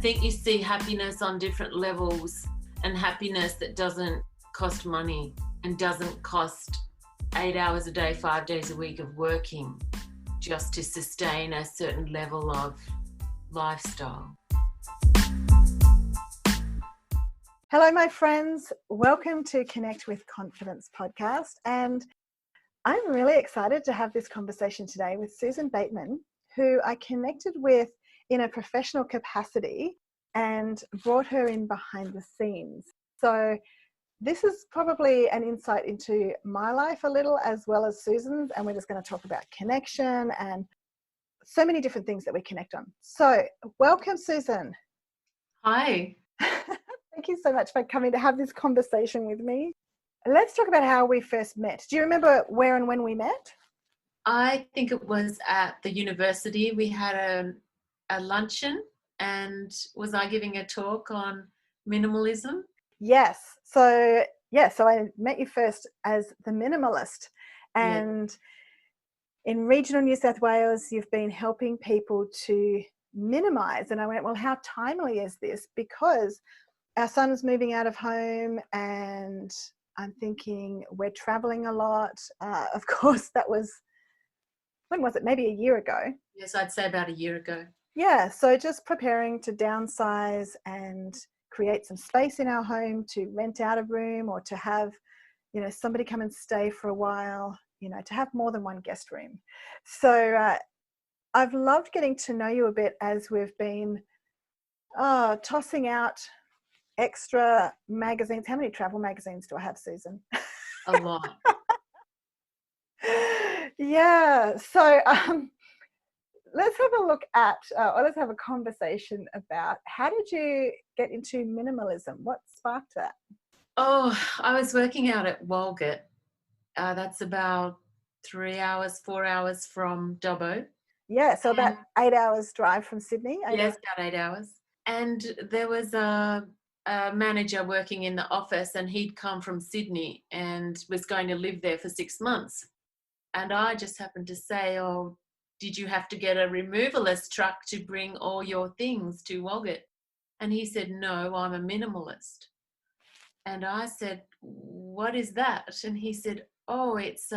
think you see happiness on different levels, and happiness that doesn't cost money and doesn't cost 8 hours a day, 5 days a week of working just to sustain a certain level of lifestyle. Hello, my friends. Welcome to Connect with Confidence podcast. And I'm really excited to have this conversation today with Susan Bateman, who I connected with in a professional capacity and brought her in behind the scenes. So this is probably an insight into my life a little as well as Susan's, and we're just going to talk about connection and so many different things that we connect on. So welcome, Susan. Hi. Thank you so much for coming to have this conversation with me. Let's talk about how we first met. Do you remember where and when we met? I think it was at the university. We had a luncheon, and was I giving a talk on minimalism? Yes. So I met you first as the minimalist, and in regional New South Wales, you've been helping people to minimize. And I went, well, how timely is this? Because our son's moving out of home, and I'm thinking we're traveling a lot. Of course, that was, when was it? Maybe a year ago. Yes, I'd say about a year ago. Yeah, so just preparing to downsize and create some space in our home to rent out a room or to have, somebody come and stay for a while, to have more than one guest room. So I've loved getting to know you a bit as we've been tossing out extra magazines. How many travel magazines do I have, Susan? A lot. Yeah, so let's have a look at, or let's have a conversation about, how did you get into minimalism? What sparked that? Oh, I was working out at Walgett. That's about 3 hours, 4 hours from Dubbo. Yeah, so about 8 hours drive from Sydney. Yes, about 8 hours. And there was a manager working in the office, and he'd come from Sydney and was going to live there for 6 months. And I just happened to say, oh, did you have to get a removalist truck to bring all your things to Walgett? And he said, no, I'm a minimalist. And I said, what is that? And he said, oh, it's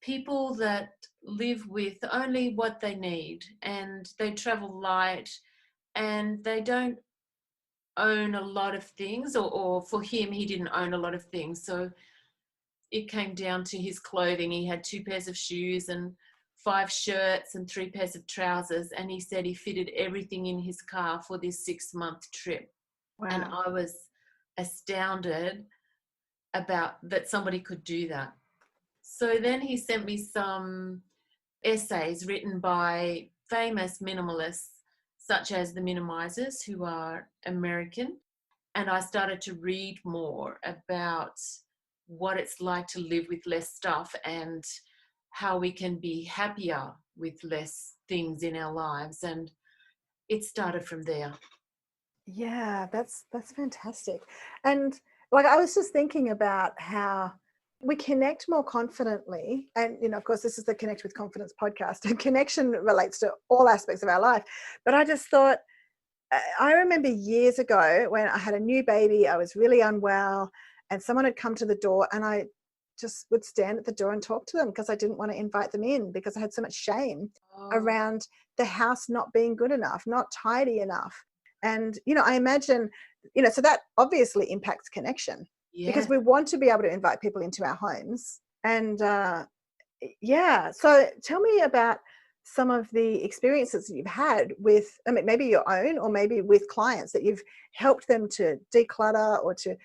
people that live with only what they need, and they travel light, and they don't own a lot of things, or for him, he didn't own a lot of things. So it came down to his clothing. He had 2 pairs of shoes and 5 shirts and 3 pairs of trousers. And he said he fitted everything in his car for this 6-month trip. Wow. And I was astounded about that somebody could do that. So then he sent me some essays written by famous minimalists, such as the Minimizers, who are American. And I started to read more about what it's like to live with less stuff and how we can be happier with less things in our lives. And it started from there. Yeah, that's fantastic. And like, I was just thinking about how we connect more confidently. And, of course, this is the Connect with Confidence podcast, and connection relates to all aspects of our life. But I just thought, I remember years ago when I had a new baby, I was really unwell, and someone had come to the door, and I just would stand at the door and talk to them because I didn't want to invite them in because I had so much shame around the house not being good enough, not tidy enough. And, I imagine, so that obviously impacts connection because we want to be able to invite people into our homes. And so tell me about some of the experiences that you've had with, maybe your own or maybe with clients that you've helped them to declutter or to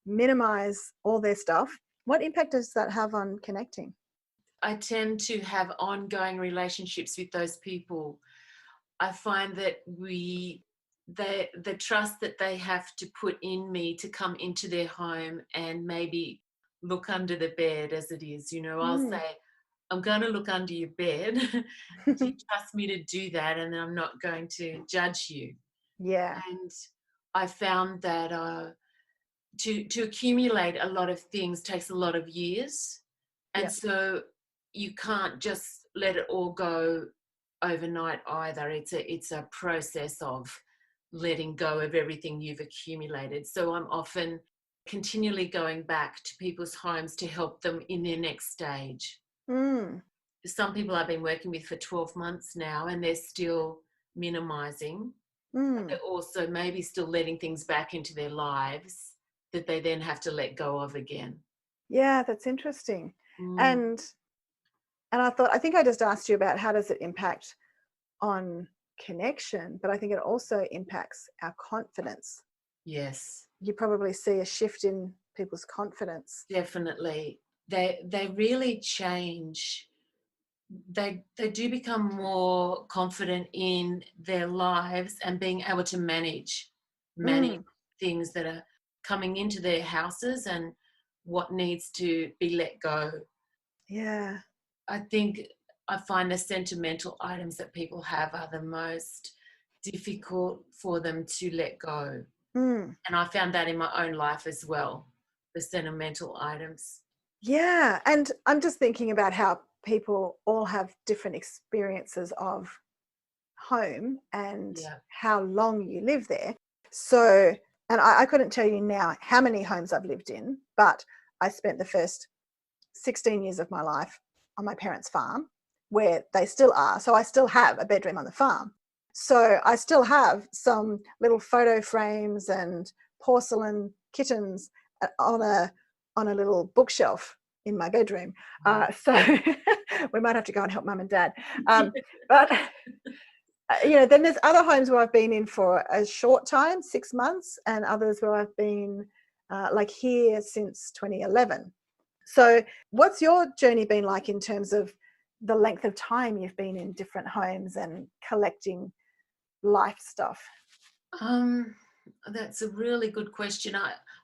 minimize all their stuff. What impact does that have on connecting? I tend to have ongoing relationships with those people. I find that the trust that they have to put in me to come into their home and maybe look under the bed, as it is, I'll say, I'm going to look under your bed. Do you trust me to do that? And I'm not going to judge you. Yeah. And I found that to accumulate a lot of things takes a lot of years. And so you can't just let it all go overnight either. It's a process of letting go of everything you've accumulated. So I'm often continually going back to people's homes to help them in their next stage. Mm. Some people I've been working with for 12 months now, and they're still minimizing. Mm. They're also maybe still letting things back into their lives that they then have to let go of again. Yeah, that's interesting. Mm. And I think I just asked you about how does it impact on connection, but I think it also impacts our confidence. Yes, You probably see a shift in people's confidence. definitely. They really change. They do become more confident in their lives and being able to manage Mm. things that are coming into their houses and what needs to be let go. Yeah. I think I find the sentimental items that people have are the most difficult for them to let go. Mm. And I found that in my own life as well, the sentimental items. Yeah. And I'm just thinking about how people all have different experiences of home and Yeah. how long you live there. So, and I couldn't tell you now how many homes I've lived in, but I spent the first 16 years of my life on my parents' farm where they still are. So I still have a bedroom on the farm. So I still have some little photo frames and porcelain kittens on a little bookshelf in my bedroom. So we might have to go and help mum and dad. But then there's other homes where I've been in for a short time, 6 months, and others where I've been like here since 2011. So what's your journey been like in terms of the length of time you've been in different homes and collecting life stuff? Um, that's a really good question.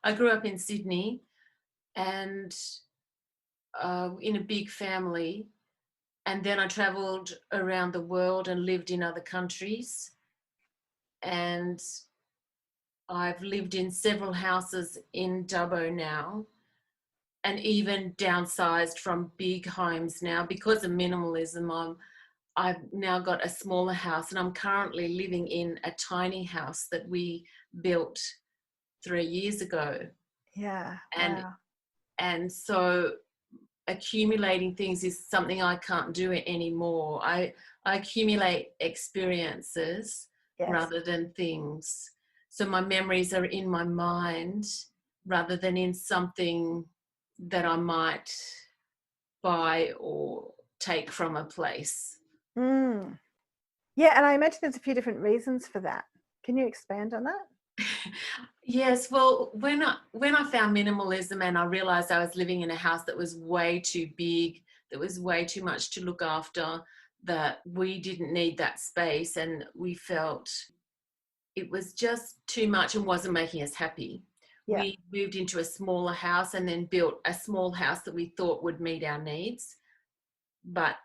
I grew up in Sydney and in a big family, and then I travelled around the world and lived in other countries. And I've lived in several houses in Dubbo now, and even downsized from big homes now because of minimalism. I've now got a smaller house, and I'm currently living in a tiny house that we built 3 years ago. Yeah, And wow. and so accumulating things is something I can't do it anymore. I accumulate experiences Yes. rather than things. So my memories are in my mind rather than in something that I might buy or take from a place. Mm. Yeah, and I imagine there's a few different reasons for that. Can you expand on that? Yes, well, when I found minimalism and I realized I was living in a house that was way too big, that was way too much to look after, that we didn't need that space and we felt it was just too much and wasn't making us happy. Yeah. We moved into a smaller house and then built a small house that we thought would meet our needs, but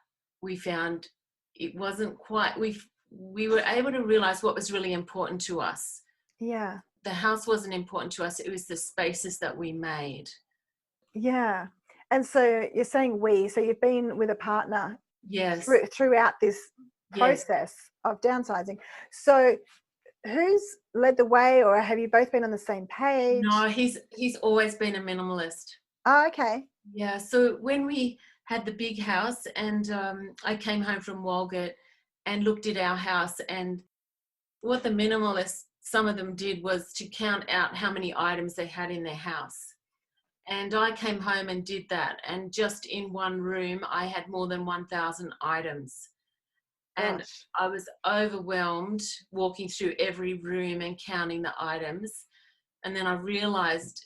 we found it wasn't quite. We were able to realize what was really important to us. Yeah. The house wasn't important to us, it was the spaces that we made. Yeah. And so you're saying so you've been with a partner Yes, throughout this yes. process of downsizing. So who's led the way, or have you both been on the same page? No, he's always been a minimalist. Oh, okay. Yeah, so when we had the big house and I came home from Walgett and looked at our house, and what the minimalists, some of them did was to count out how many items they had in their house. And I came home and did that. And just in one room, I had more than 1,000 items. And Gosh. I was overwhelmed walking through every room and counting the items. And then I realized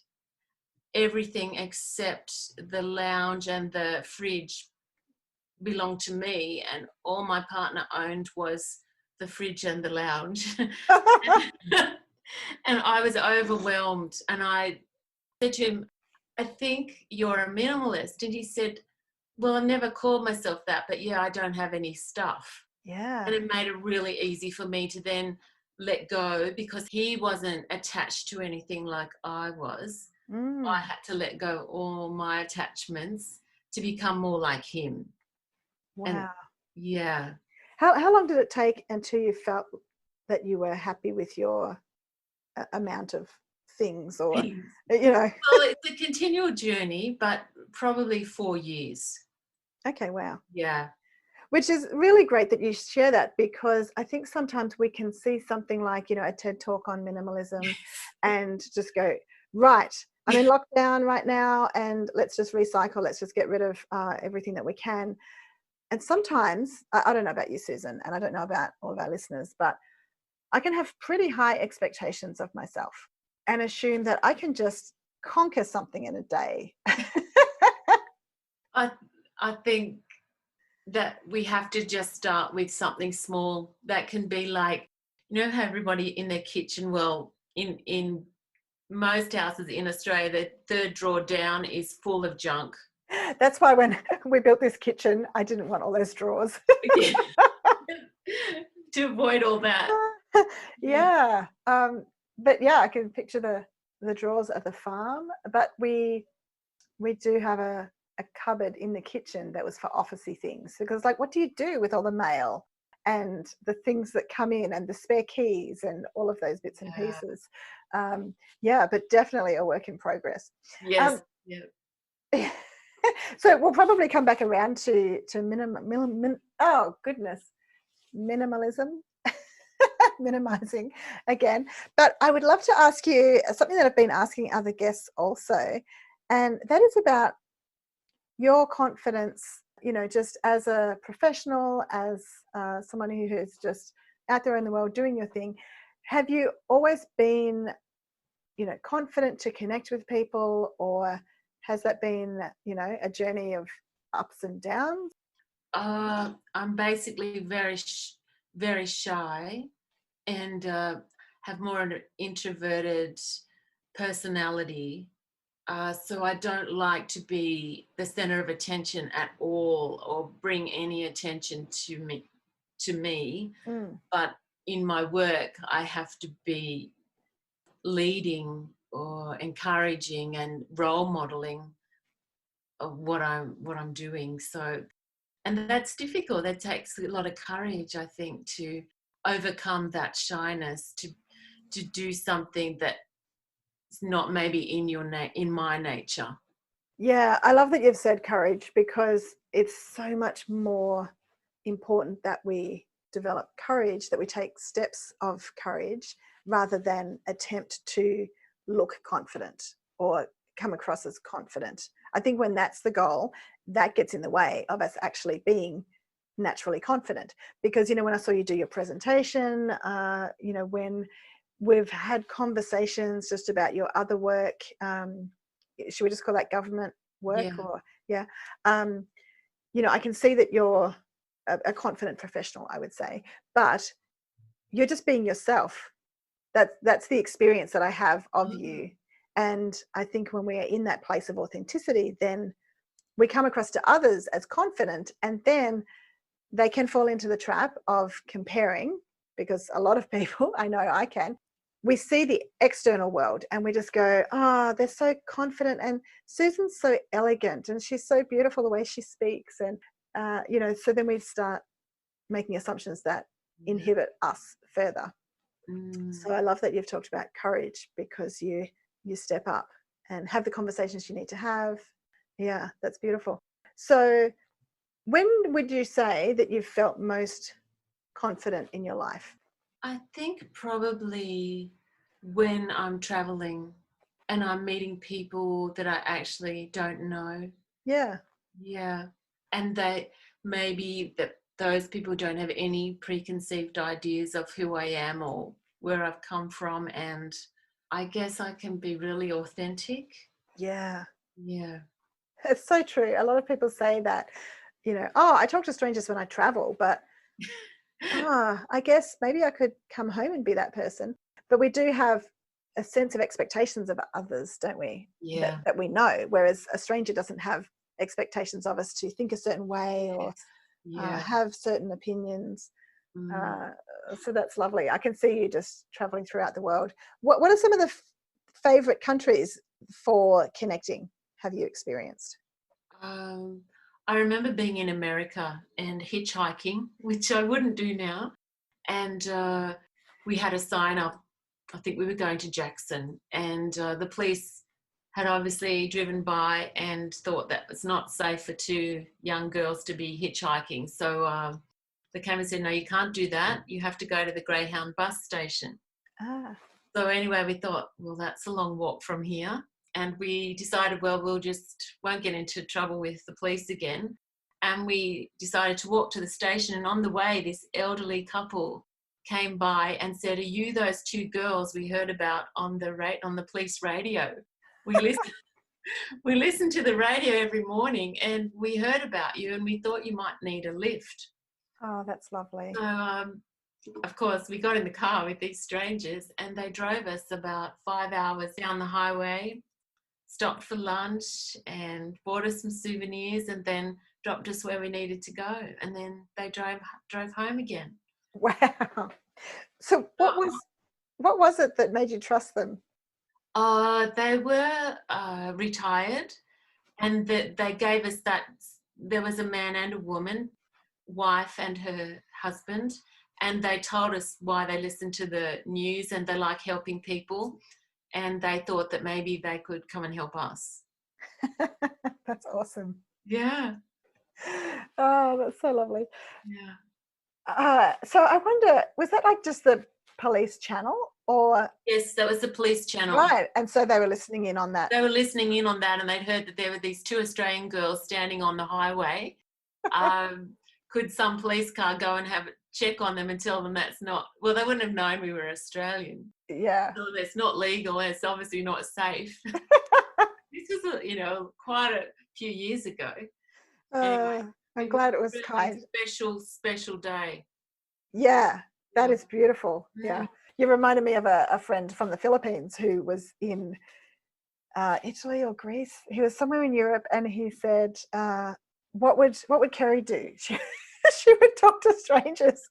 everything except the lounge and the fridge belonged to me, and all my partner owned was the fridge and the lounge. And I was overwhelmed, and I said to him, I think you're a minimalist. And he said, well, I've never called myself that, but yeah, I don't have any stuff. And Yeah. it made it really easy for me to then let go because he wasn't attached to anything like I was. I Mm. had to let go all my attachments to become more like him. And Wow. yeah, How long did it take until you felt that you were happy with your amount of things, or Things. you know? Well, it's a continual journey, but probably 4 years. Okay, wow. Yeah. Which is really great that you share that, because I think sometimes we can see something like, a TED talk on minimalism and just go, right, I'm in lockdown right now and let's just recycle, let's just get rid of everything that we can. And sometimes, I don't know about you, Susan, and I don't know about all of our listeners, but I can have pretty high expectations of myself and assume that I can just conquer something in a day. I I think that we have to just start with something small that can be like, how everybody in their kitchen, well, in most houses in Australia, the third drawer down is full of junk. That's why when we built this kitchen, I didn't want all those drawers. To avoid all that. Yeah. But yeah, I can picture the drawers at the farm. But we do have a cupboard in the kitchen that was for officey things, because like, what do you do with all the mail and the things that come in and the spare keys and all of those bits and Yeah. pieces? Yeah, but definitely a work in progress. Yes. Yeah. So we'll probably come back around to oh goodness, minimalism, minimizing again. But I would love to ask you something that I've been asking other guests also, and that is about your confidence, just as a professional, as someone who is just out there in the world doing your thing. Have you always been, confident to connect with people, or has that been, a journey of ups and downs? I'm basically very shy, and have more an introverted personality. So I don't like to be the center of attention at all, or bring any attention to me. Mm. But in my work, I have to be leading or encouraging and role modeling of what I'm doing. So, and that's difficult. That takes a lot of courage, I think, to overcome that shyness, to do something that's not maybe in my nature. Yeah, I love that you've said courage, because it's so much more important that we develop courage, that we take steps of courage rather than attempt to look confident or come across as confident. I think when that's the goal, that gets in the way of us actually being naturally confident. Because, when I saw you do your presentation, when we've had conversations just about your other work, should we just call that government work? Yeah. Or yeah, I can see that you're a confident professional, I would say, but you're just being yourself. That's the experience that I have of you. And I think when we are in that place of authenticity, then we come across to others as confident, and then they can fall into the trap of comparing, because a lot of people, I know I can, we see the external world and we just go, oh, they're so confident, and Susan's so elegant and she's so beautiful the way she speaks. And, so then we start making assumptions that inhibit us further. So I love that you've talked about courage, because you step up and have the conversations you need to have. Yeah, that's beautiful. So when would you say that you've felt most confident in your life? I think probably when I'm traveling and I'm meeting people that I actually don't know. Yeah. Yeah. And they maybe that those people don't have any preconceived ideas of who I am or where I've come from. And I guess I can be really authentic. Yeah. Yeah. It's so true. A lot of people say that, oh, I talk to strangers when I travel, but I guess maybe I could come home and be that person. But we do have a sense of expectations of others, don't we? Yeah. That we know, whereas a stranger doesn't have expectations of us to think a certain way, or Yes. Yeah. have certain opinions. Mm. Uh, so that's lovely. I can see you just traveling throughout the world. What are some of the favorite countries for connecting have you experienced? Um, I remember being in America and hitchhiking, which I wouldn't do now. And we had a sign up. I think we were going to Jackson, and the police had obviously driven by and thought that it's not safe for two young girls to be hitchhiking. So they came and said, no, you can't do that. You have to go to the Greyhound bus station. Ah. So anyway, we thought, well, that's a long walk from here. And we decided, well, we'll just won't get into trouble with the police again. And we decided to walk to the station. And on the way, this elderly couple came by and said, are you those two girls we heard about on the police radio? We listen to the radio every morning, and we heard about you, and we thought you might need a lift. Oh, that's lovely. So, of course, we got in the car with these strangers, and they drove us about 5 hours down the highway, stopped for lunch, and bought us some souvenirs, and then dropped us where we needed to go. And then they drove home again. Wow. So what was it that made you trust them? They were retired, and they gave us that. There was a man and a woman, wife and her husband, and they told us why they listened to the news and they like helping people, and they thought that maybe they could come and help us. That's awesome. Yeah. Oh, that's so lovely. Yeah. So I wonder, was that like just the police channel, or? Yes, that was the police channel. Right, and so they were listening in on that. They were listening in on that, and they'd heard that there were these two Australian girls standing on the highway. Could some police car go and have a check on them and tell them that's not, well, they wouldn't have known we were Australian. Yeah. So it's not legal, it's obviously not safe. This was, quite a few years ago. Anyway, I'm glad it was really kind. Special day. Yeah, that is beautiful. Yeah. You reminded me of a friend from the Philippines who was in Italy or Greece. He was somewhere in Europe, and he said, what would Kerry do? She would talk to strangers.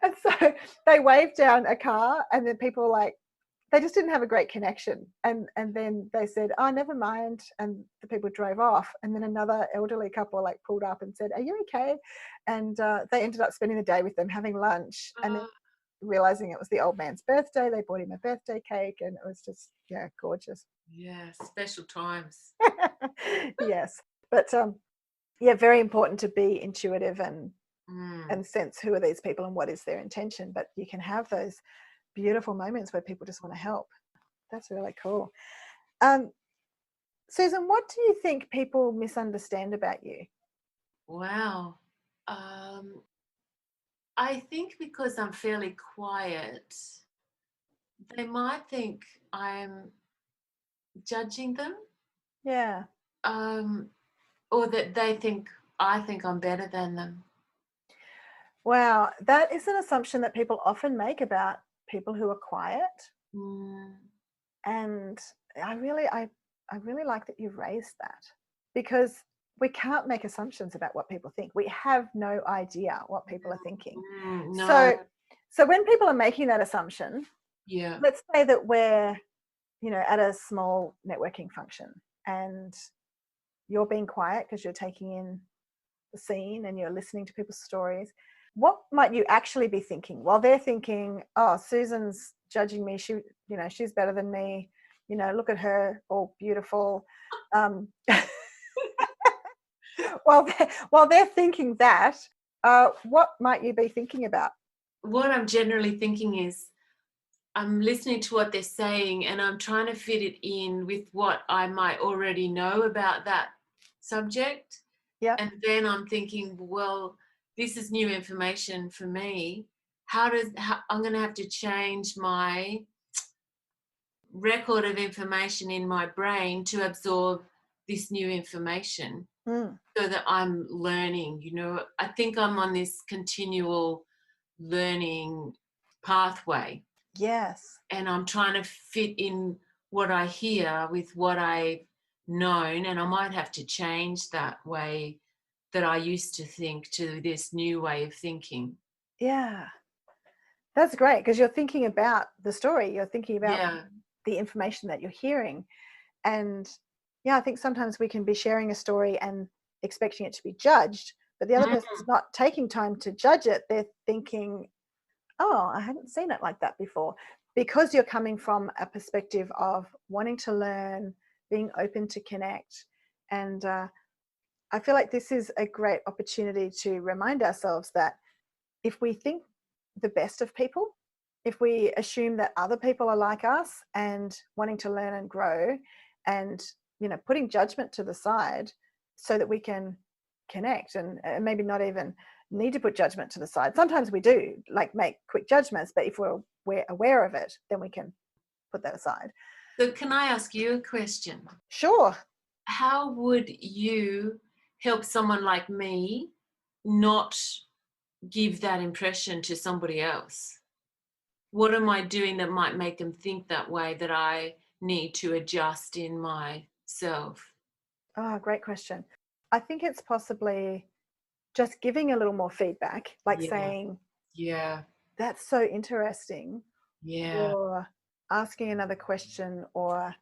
And so they waved down a car, and then people were like, they just didn't have a great connection. And then they said, oh, never mind. And the people drove off. And then another elderly couple like pulled up and said, are you okay? And they ended up spending the day with them, having lunch. And then realizing it was the old man's birthday, they bought him a birthday cake, and it was just, yeah, gorgeous. Yeah, special times. Yes. But yeah, very important to be intuitive and sense who are these people and what is their intention. But you can have those beautiful moments where people just want to help. That's really cool. Susan, what do you think people misunderstand about you? Wow. I think because I'm fairly quiet, they might think I'm judging them. Yeah. Or that they think I think I'm better than them. Wow, that is an assumption that people often make about people who are quiet. And I really like that you've raised that, because we can't make assumptions about what people think. We have no idea what people are thinking. No. So when people are making that assumption, yeah, let's say that we're, at a small networking function, and you're being quiet because you're taking in the scene and you're listening to people's stories. What might you actually be thinking while they're thinking, oh, Susan's judging me, she's better than me, look at her, all beautiful. While they're thinking that, what might you be thinking about? What I'm generally thinking is I'm listening to what they're saying, and I'm trying to fit it in with what I might already know about that subject. Yeah. And then I'm thinking, well, this is new information for me. I'm going to have to change my record of information in my brain to absorb this new information so that I'm learning. I think I'm on this continual learning pathway. Yes. And I'm trying to fit in what I hear with what I've known, and I might have to change that way that I used to think to this new way of thinking. Yeah. That's great, because you're thinking about the story, you're thinking about the information that you're hearing. And I think sometimes we can be sharing a story and expecting it to be judged, but the other person's not taking time to judge it. They're thinking, Oh, I hadn't seen it like that before. Because you're coming from a perspective of wanting to learn, being open to connect. And I feel like this is a great opportunity to remind ourselves that if we think the best of people, if we assume that other people are like us and wanting to learn and grow, and putting judgment to the side so that we can connect, and maybe not even need to put judgment to the side. Sometimes we do, like, make quick judgments, but if we're aware of it, then we can put that aside. So can I ask you a question? Sure. How would you help someone like me not give that impression to somebody else? What am I doing that might make them think that way, that I need to adjust in myself? Oh, great question. I think it's possibly just giving a little more feedback, like Yeah, saying, yeah, that's so interesting, yeah, or asking another question, or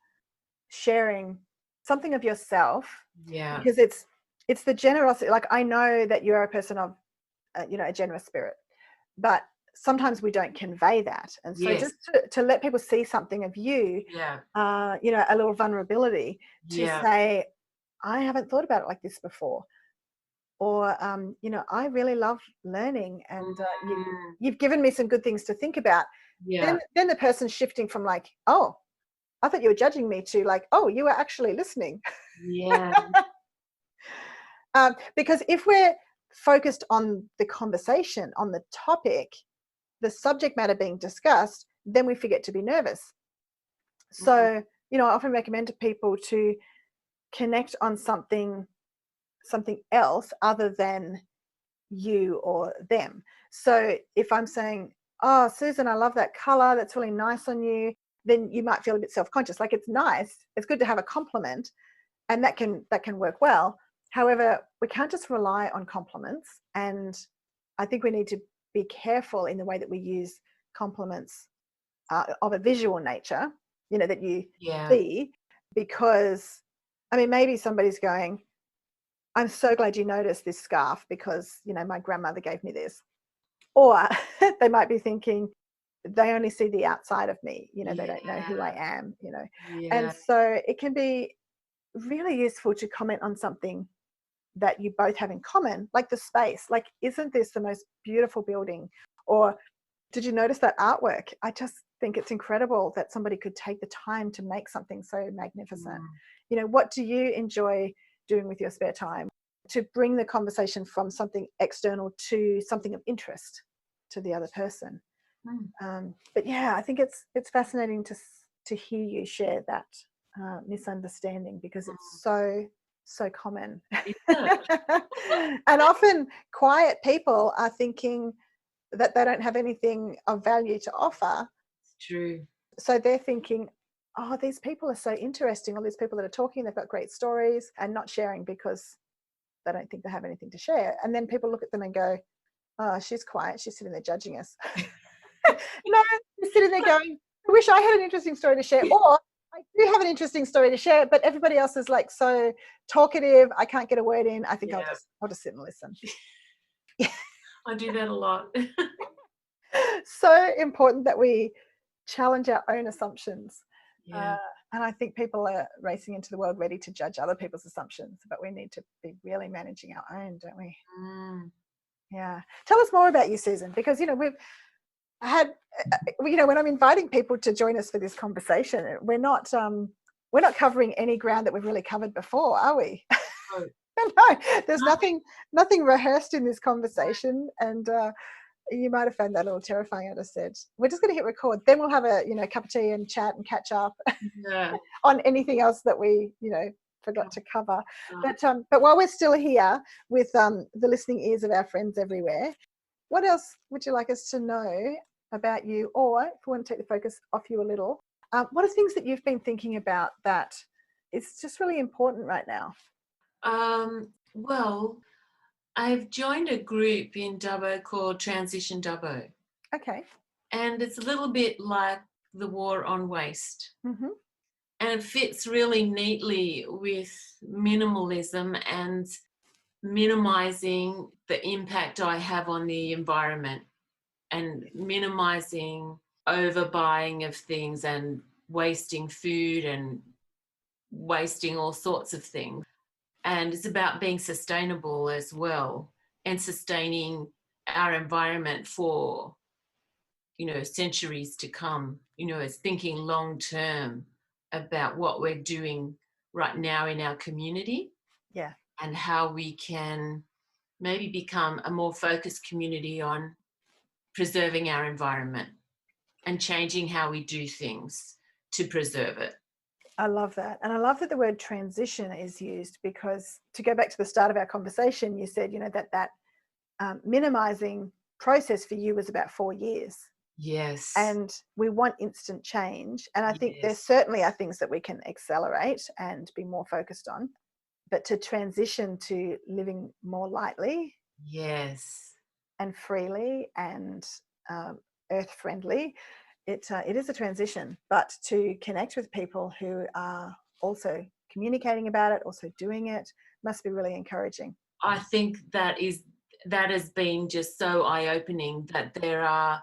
sharing something of yourself, yeah. because it's the generosity. Like, I know that you're a person of a generous spirit, but sometimes we don't convey that. And so Yes, just to let people see something of you, yeah, a little vulnerability, to yeah. say, I haven't thought about it like this before, or I really love learning, and Mm, you've given me some good things to think about. yeah, Then the person's shifting from, like, oh, I thought you were judging me, to, like, oh, you were actually listening. yeah, Because if we're focused on the conversation, on the topic, the subject matter being discussed, then we forget to be nervous. mm, So, I often recommend to people to connect on something else other than you or them. So if I'm saying, oh, Susan, I love that color, that's really nice on you, then you might feel a bit self-conscious. Like, it's nice, it's good to have a compliment, and that can work well. However, we can't just rely on compliments, and I think we need to be careful in the way that we use compliments of a visual nature, that you yeah, see, because, I mean, maybe somebody's going, I'm so glad you noticed this scarf, because my grandmother gave me this. Or they might be thinking, they only see the outside of me, they don't know who I yeah, am. And yeah, so it can be really useful to comment on something that you both have in common, like the space. Like, isn't this the most beautiful building? Or, did you notice that artwork? I just think it's incredible that somebody could take the time to make something so magnificent. mm, What do you enjoy doing with your spare time? To bring the conversation from something external to something of interest to the other person. mm. But yeah, I think it's fascinating to hear you share that misunderstanding, because it's so common. Is it? And often quiet people are thinking that they don't have anything of value to offer. It's true. So they're thinking, oh, these people are so interesting, all these people that are talking, they've got great stories, and not sharing because they don't think they have anything to share. And then people look at them and go, oh, she's quiet, she's sitting there judging us. No, you're sitting there going, I wish I had an interesting story to share. Or, I do have an interesting story to share, but everybody else is, like, so talkative, I can't get a word in. I think Yeah, I'll just sit and listen. I do that a lot. So important that we challenge our own assumptions. Uh, Yeah. and I think people are racing into the world ready to judge other people's assumptions, but we need to be really managing our own, don't we? Mm. Yeah. Tell us more about you, Susan, because we've had, when I'm inviting people to join us for this conversation, we're not covering any ground that we've really covered before, are we? Oh, No, there's nothing rehearsed in this conversation, and you might have found that a little terrifying. I just said, we're just going to hit record, then we'll have a cup of tea and chat and catch up yeah. on anything else that we forgot Come to cover. on. But while we're still here with the listening ears of our friends everywhere, what else would you like us to know about you? Or, if we want to take the focus off you a little, what are things that you've been thinking about that is just really important right now? Well, I've joined a group in Dubbo called Transition Dubbo, Okay. and it's a little bit like the war on waste. Mm-hmm. And it fits really neatly with minimalism and minimizing the impact I have on the environment. and minimizing overbuying of things and wasting food and wasting all sorts of things. And it's about being sustainable as well, and sustaining our environment for, centuries to come. It's thinking long term about what we're doing right now in our community. Yeah. And how we can maybe become a more focused community on preserving our environment and changing how we do things to preserve it. I love that. And I love that the word transition is used, because to go back to the start of our conversation, you said, that minimizing process for you was about 4 years. Yes. And we want instant change. And I think there Yes. certainly are things that we can accelerate and be more focused on. But to transition to living more lightly, Yes, and freely, and earth friendly, it is a transition. But to connect with people who are also communicating about it, also doing it, must be really encouraging. I think that has been just so eye-opening, that there are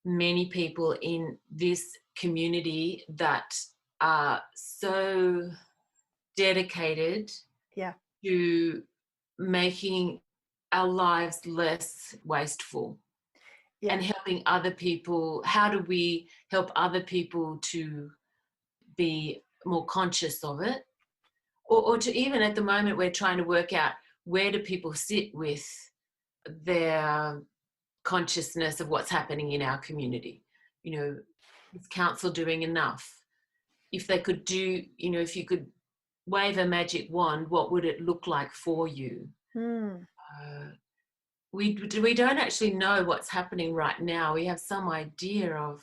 many people in this community that are so dedicated Yeah. to making our lives less wasteful. Yeah. And helping other people. How do we help other people to be more conscious of it? Or to, even at the moment, we're trying to work out, where do people sit with their consciousness of what's happening in our community? Is council doing enough? If they could do, if you could wave a magic wand, what would it look like for you? We don't actually know what's happening right now. We have some idea of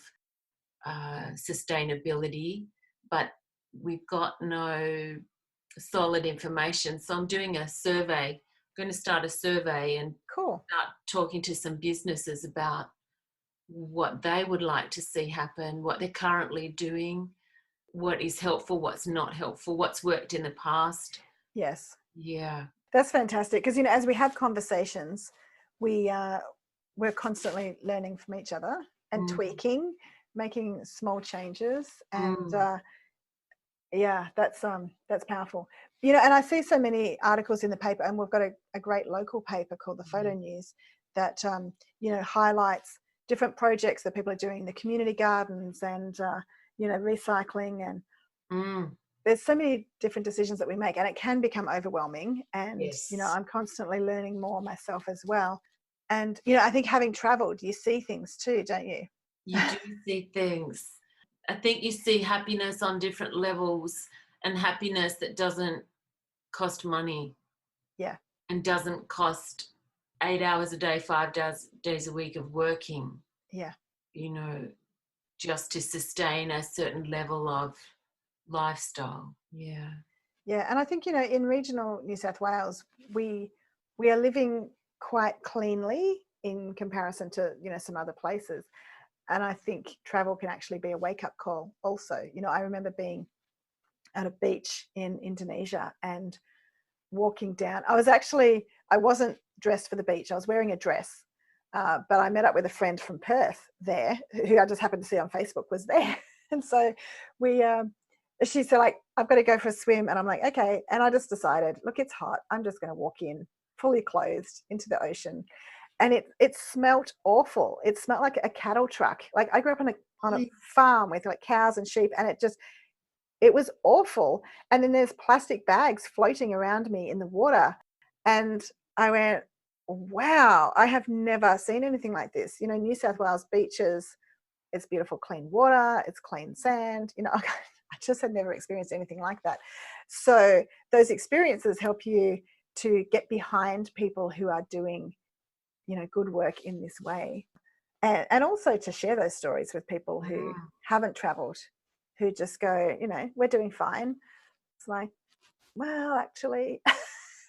sustainability, but we've got no solid information. So I'm doing a survey. I'm going to start a survey and Cool. start talking to some businesses about what they would like to see happen, what they're currently doing, what is helpful, what's not helpful, what's worked in the past. Yes. Yeah. That's fantastic, because as we have conversations, we're constantly learning from each other and tweaking, making small changes, and yeah, that's powerful. And I see so many articles in the paper, and we've got a great local paper called the Photo News that highlights different projects that people are doing, the community gardens, and recycling, and there's so many different decisions that we make, and it can become overwhelming. And Yes. I'm constantly learning more myself as well. And I think, having traveled, you see things too, don't you? You do see things. I think you see happiness on different levels, and happiness that doesn't cost money. Yeah. And doesn't cost 8 hours a day, 5 days a week of working. Yeah. Just to sustain a certain level of lifestyle. Yeah. Yeah. And I think, in regional New South Wales, we are living quite cleanly in comparison to, some other places. And I think travel can actually be a wake-up call also. I remember being at a beach in Indonesia and walking down. I wasn't dressed for the beach. I was wearing a dress, but I met up with a friend from Perth there, who I just happened to see on Facebook was there. And so she said, like, I've got to go for a swim. And I'm like, okay. And I just decided, look, it's hot. I'm just going to walk in fully clothed into the ocean. And it smelt awful. It smelled like a cattle truck. Like, I grew up on a farm with like cows and sheep, and it was awful. And then there's plastic bags floating around me in the water. And I went, wow, I have never seen anything like this. New South Wales beaches, it's beautiful, clean water, it's clean sand. I just had never experienced anything like that. So those experiences help you to get behind people who are doing, good work in this way. And also to share those stories with people who haven't traveled, who just go, we're doing fine. It's like, well, actually,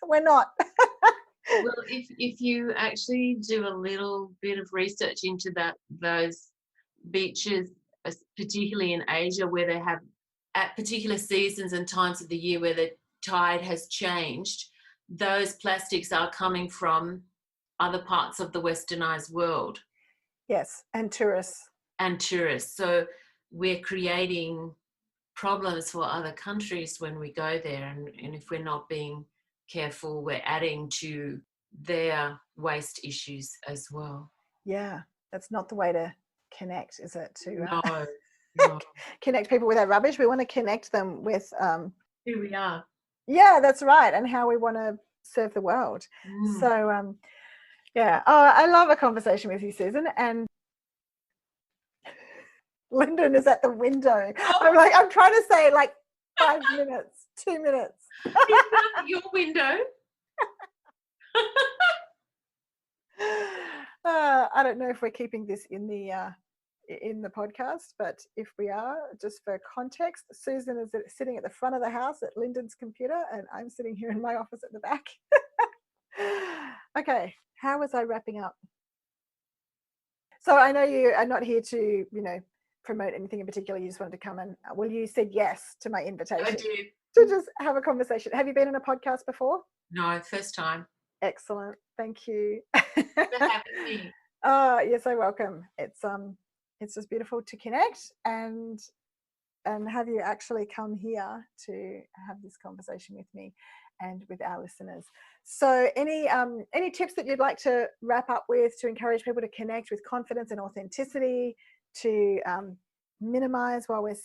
we're not. Well, if you actually do a little bit of research into those beaches, particularly in Asia, where they have at particular seasons and times of the year where the tide has changed, those plastics are coming from other parts of the westernized world Yes, and tourists. and tourists. So we're creating problems for other countries when we go there. And if we're not being careful, we're adding to their waste issues as well. Yeah, that's not the way to connect, is it? To No. connect people with our rubbish. We want to connect them with Here we are. yeah, that's right, and how we want to serve the world. So yeah, I love a conversation with you, Susan. And Lyndon is at the window. I'm trying to say like 5 minutes, 2 minutes. Your window. I don't know if we're keeping this in the podcast, but if we are, just for context, Susan is sitting at the front of the house at Lyndon's computer, and I'm sitting here in my office at the back. Okay, how was I wrapping up? So I know you are not here to, promote anything in particular. You just wanted to come and, well, you said yes to my invitation. I did. To just have a conversation. Have you been on a podcast before? No, first time. Excellent. Thank you. For having me. Yes, you're welcome. It's just beautiful to connect and have you actually come here to have this conversation with me and with our listeners. So any tips that you'd like to wrap up with to encourage people to connect with confidence and authenticity, to minimize while we're,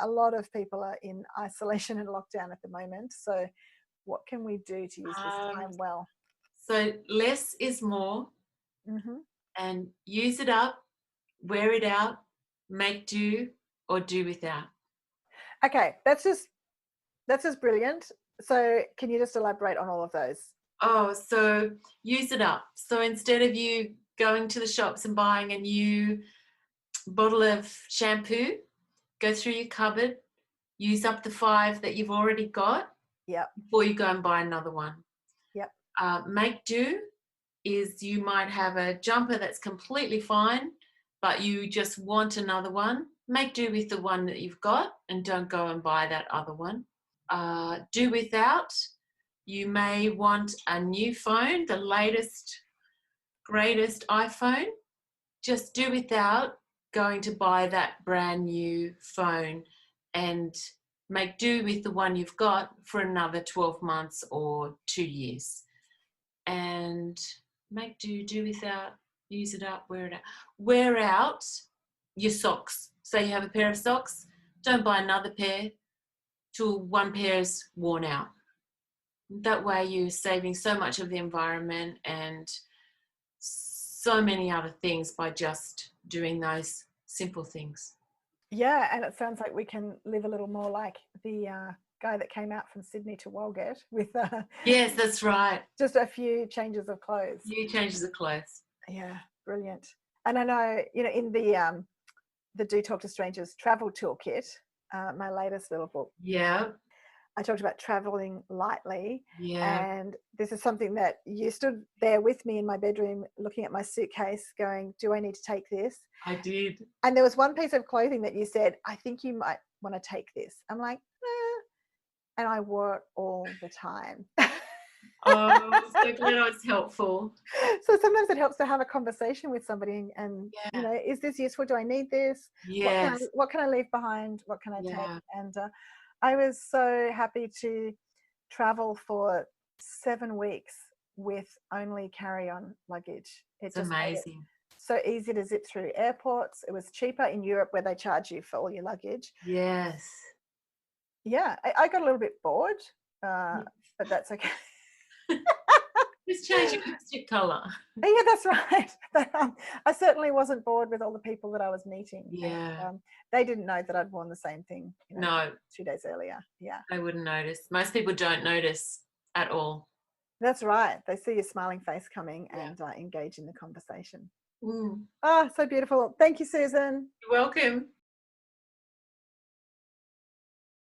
a lot of people are in isolation and lockdown at the moment. So what can we do to use this time well? So less is more, and use it up, wear it out, make do or do without. Okay, that's just brilliant. So can you just elaborate on all of those? Oh, so use it up. So instead of you going to the shops and buying a new bottle of shampoo, go through your cupboard, use up the 5 that you've already got. Yep. Before you go and buy another one. Yep. Make do is you might have a jumper that's completely fine, but you just want another one. Make do with the one that you've got and don't go and buy that other one. Do without. You may want a new phone, the latest, greatest iPhone. Just do without going to buy that brand new phone and make do with the one you've got for another 12 months or 2 years. And make do without, use it up, wear it out. Wear out your socks. So you have a pair of socks, don't buy another pair till one pair is worn out. That way you're saving so much of the environment and so many other things by just doing those simple things. Yeah, and it sounds like we can live a little more like the guy that came out from Sydney to Walgett with yes, that's right, just a few changes of clothes. Few changes of clothes. Yeah, brilliant. And I know, in the Do Talk to Strangers travel toolkit, my latest little book. Yeah. I talked about traveling lightly. Yeah. And this is something that you stood there with me in my bedroom looking at my suitcase going, do I need to take this? I did. And there was one piece of clothing that you said, I think you might want to take this. I'm like, and I wore it all the time. Oh, so glad I was helpful. So sometimes it helps to have a conversation with somebody and is this useful? Do I need this? Yes. What can I leave behind? What can I take? And I was so happy to travel for 7 weeks with only carry-on luggage. It's amazing. So easy to zip through airports. It was cheaper in Europe where they charge you for all your luggage. Yes. Yeah, I got a little bit bored, but that's okay. Just change your lipstick colour. Yeah, that's right. But, I certainly wasn't bored with all the people that I was meeting. Yeah. And, they didn't know that I'd worn the same thing. No. 2 days earlier. Yeah. They wouldn't notice. Most people don't notice at all. That's right. They see your smiling face coming and engage in the conversation. Mm. Oh, so beautiful. Thank you, Susan. You're welcome.